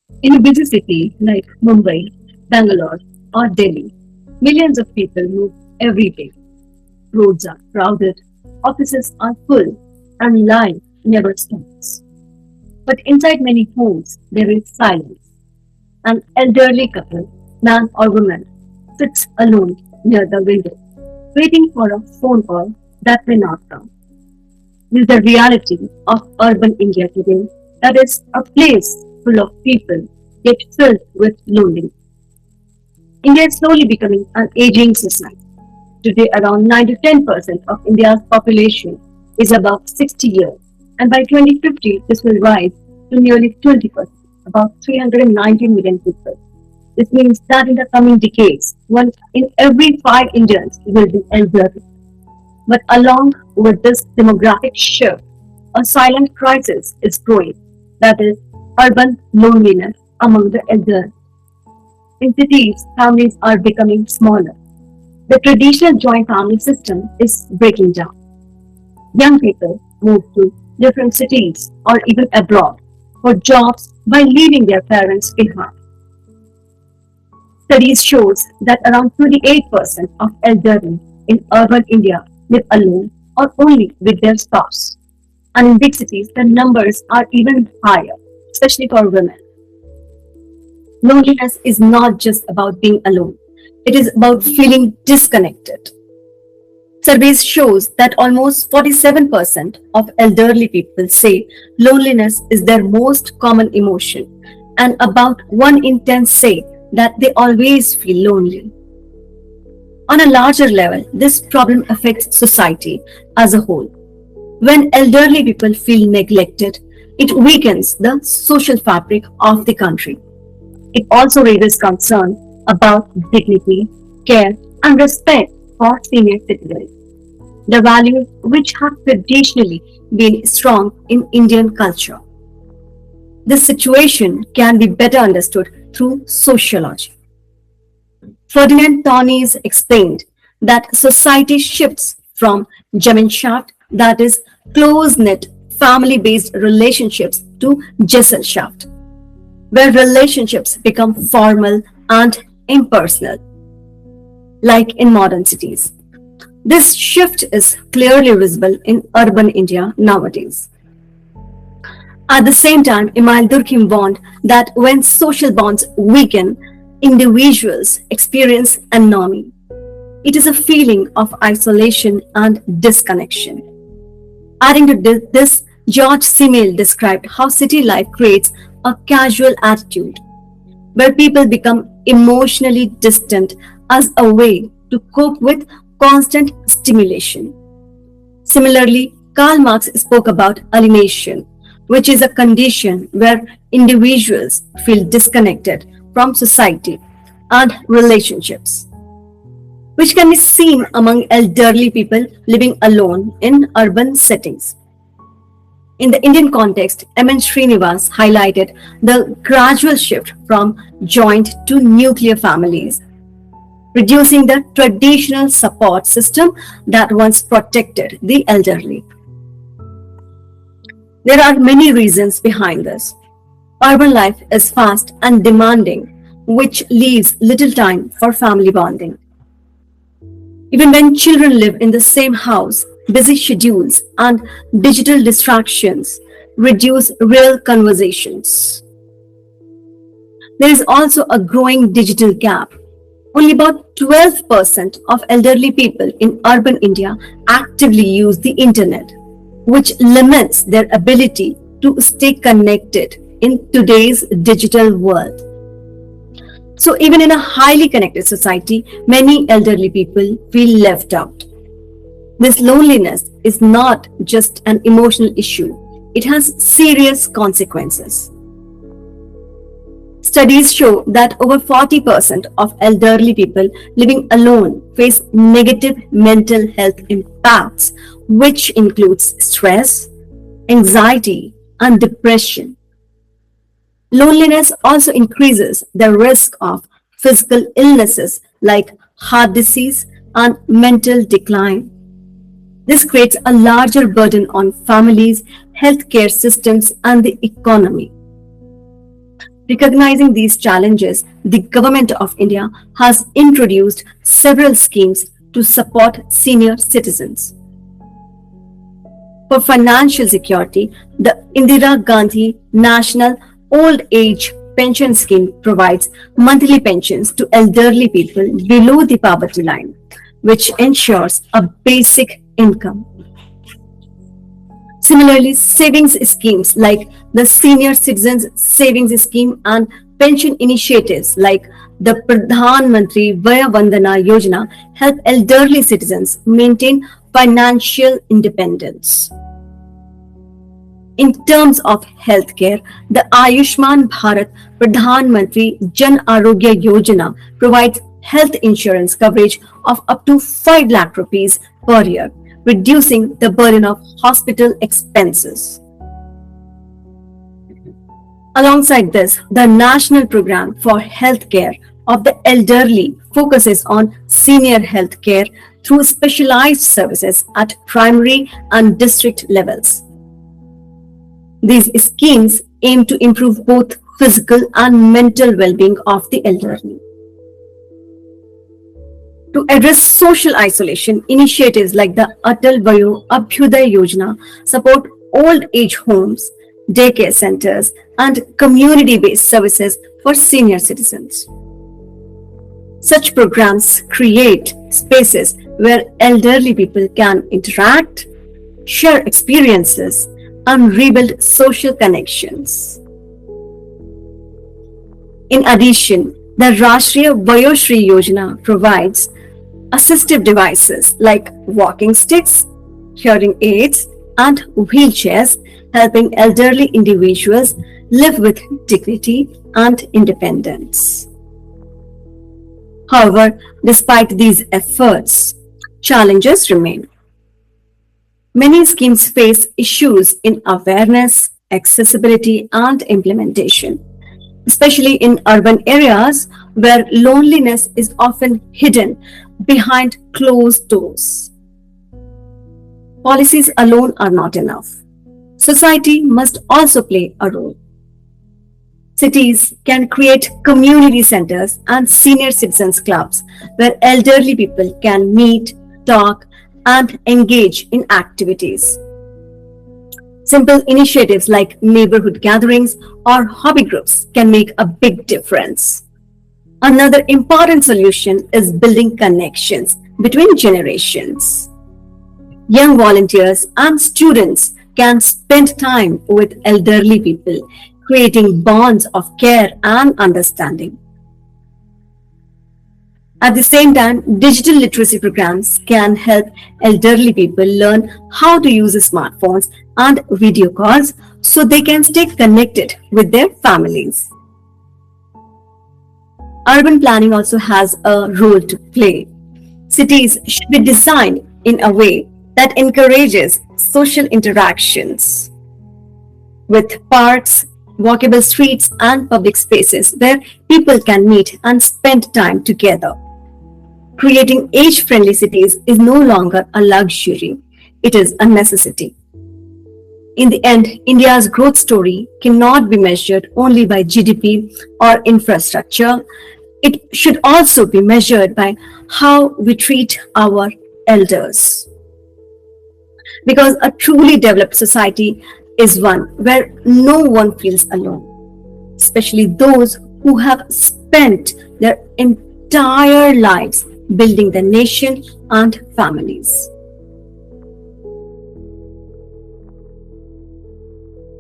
In a busy city like Mumbai, Bangalore, or Delhi, millions of people move every day. Roads are crowded, offices are full, and life never stops. But inside many homes, there is silence. An elderly couple, man or woman, sits alone near the window, waiting for a phone call that may not come. This is the reality of urban India today. That is a place full of people, yet filled with loneliness. India is slowly becoming an aging society. Today, around 9 to 10% of India's population is above 60 years, and by 2050, this will rise to nearly 20%, about 319 million people. This means that in the coming decades, one in every five Indians will be elderly. But along with this demographic shift, a silent crisis is growing, that is, urban loneliness among the elderly. In cities, families are becoming smaller. The traditional joint family system is breaking down. Young people move to different cities or even abroad for jobs by leaving their parents behind. Studies shows that around 28% of elderly in urban India live alone or only with their spouse. And in big cities, the numbers are even higher, especially for women. Loneliness is not just about being alone. It is about feeling disconnected. Surveys shows that almost 47% of elderly people say loneliness is their most common emotion, and about 1 in 10 say that they always feel lonely. On a larger level, this problem affects society as a whole. When elderly people feel neglected, it weakens the social fabric of the country. It also raises concern about dignity, care, and respect for senior citizens, the values which have traditionally been strong in Indian culture. This situation can be better understood through sociology. Ferdinand Tönnies explained that society shifts from Gemeinschaft, that is, close-knit, family-based relationships, to Gesellschaft, where relationships become formal and impersonal, like in modern cities. This shift is clearly visible in urban India nowadays. At the same time, Emile Durkheim warned that when social bonds weaken, individuals experience anomie. It is a feeling of isolation and disconnection. Adding to this, George Simmel described how city life creates a casual attitude where people become emotionally distant as a way to cope with constant stimulation. Similarly, Karl Marx spoke about alienation, which is a condition where individuals feel disconnected from society and relationships, which can be seen among elderly people living alone in urban settings. In the Indian context, M.N. Srinivas highlighted the gradual shift from joint to nuclear families, reducing the traditional support system that once protected the elderly. There are many reasons behind this. Urban life is fast and demanding, which leaves little time for family bonding. Even when children live in the same house, busy schedules and digital distractions reduce real conversations. There is also a growing digital gap. Only about 12% of elderly people in urban India actively use the internet, which limits their ability to stay connected in today's digital world. So, even in a highly connected society, many elderly people feel left out. This loneliness is not just an emotional issue, it has serious consequences. Studies show that over 40% of elderly people living alone face negative mental health impacts, which includes stress, anxiety, and depression. Loneliness also increases the risk of physical illnesses like heart disease and mental decline. This creates a larger burden on families, healthcare systems, and the economy. Recognizing these challenges, the Government of India has introduced several schemes to support senior citizens. For financial security, the Indira Gandhi National Old Age Pension Scheme provides monthly pensions to elderly people below the poverty line, which ensures a basic income. Similarly, savings schemes like the Senior Citizens Savings Scheme and pension initiatives like the Pradhan Mantri Vaya Vandana Yojana help elderly citizens maintain financial independence. In terms of healthcare, the Ayushman Bharat Pradhan Mantri Jan Arogya Yojana provides health insurance coverage of up to 5 lakh rupees per year, reducing the burden of hospital expenses. Alongside this, the National Program for Healthcare of the Elderly focuses on senior healthcare through specialized services at primary and district levels. These schemes aim to improve both physical and mental well-being of the elderly. To address social isolation, initiatives like the Atal Vayo Abhyuday Yojana support old age homes, daycare centers, and community-based services for senior citizens. Such programs create spaces where elderly people can interact, share experiences, and rebuild social connections. In addition, the Rashtriya Vayoshri Yojana provides assistive devices like walking sticks, hearing aids, and wheelchairs, helping elderly individuals live with dignity and independence. However, despite these efforts, challenges remain. Many schemes face issues in awareness, accessibility, and implementation, especially in urban areas where loneliness is often hidden behind closed doors. Policies alone are not enough. Society must also play a role. Cities can create community centers and senior citizens clubs where elderly people can meet, talk, and engage in activities. Simple initiatives like neighborhood gatherings or hobby groups can make a big difference. Another important solution is building connections between generations. Young volunteers and students can spend time with elderly people, creating bonds of care and understanding. At the same time, digital literacy programs can help elderly people learn how to use smartphones and video calls so they can stay connected with their families. Urban planning also has a role to play. Cities should be designed in a way that encourages social interactions with parks, walkable streets, and public spaces where people can meet and spend time together. Creating age-friendly cities is no longer a luxury, it is a necessity. In the end, India's growth story cannot be measured only by GDP or infrastructure. It should also be measured by how we treat our elders. Because a truly developed society is one where no one feels alone, especially those who have spent their entire lives building the nation and families.